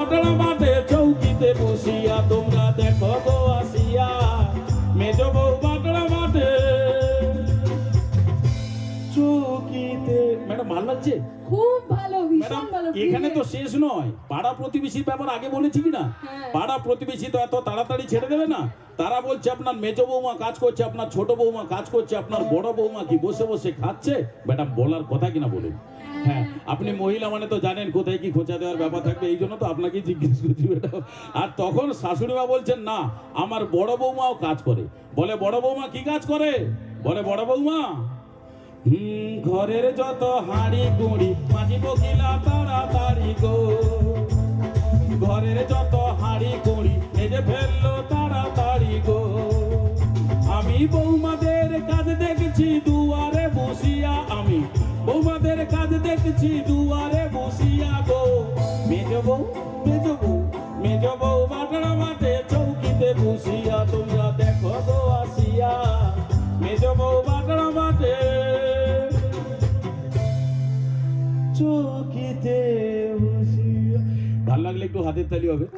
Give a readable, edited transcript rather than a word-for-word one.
বাটলা মাঠে চৌকিতে বসিয়া তোমরা দেখো গো আসিয়া মেজ বউ বাটলা মাঠে চৌকিতে। ম্যাডাম ভালো লাগছে? খুব ভালো, ম্যাডাম ভীষণ ভালো। এখানে তো শেষ নয়, পাড়া প্রতিবেশীর ব্যাপার আগে বলেছি কিনা? হ্যাঁ। পাড়া প্রতিবেশী তো এত তাড়াতাড়ি ছেড়ে দেবে না। তারা বলছে আপনার মেজ বৌমা কাজ করছে, আপনার ছোট বৌমা কাজ করছে, আপনার বড় বৌমা কি বসে বসে খাচ্ছে? ম্যাডাম বলার কথা কিনা বলুন। হ্যাঁ, আপনি মহিলা মানে তো জানেন কোথায় কি খোঁচা দেওয়ার ব্যাপার থাকবে, এই জন্য তো আপনাকে জিজ্ঞেস করছি ম্যাডাম। আর তখন শাশুড়ি মা বলছেন না আমার বড় বৌমাও কাজ করে। বলে বড় বৌমা কি কাজ করে? বলে বড় বৌমা ঘরের যত হাঁড়ি কুড়ি মাঝি বকিলা তাড়াতাড়ি গো, ঘরের যত হাঁড়ি কুড়ি মেজে ফেললো তাড়াতাড়ি গো। আমি বৌমাদের কাজ দেখছি দুয়ারে বসিয়া, আমি বৌমাদের কাজ দেখছি দুয়ারে বসিয়া গো। মেজ বউ মেজ বউ মেজ বউ বাটলা মাঠে চৌকিতে বসিয়া তোমরা দেখো গো আসিয়া মেজ বউ বাটলা মাঠে চৌকিতে বসিয়া। ভালো লাগলে একটু হাতের তালি হবে।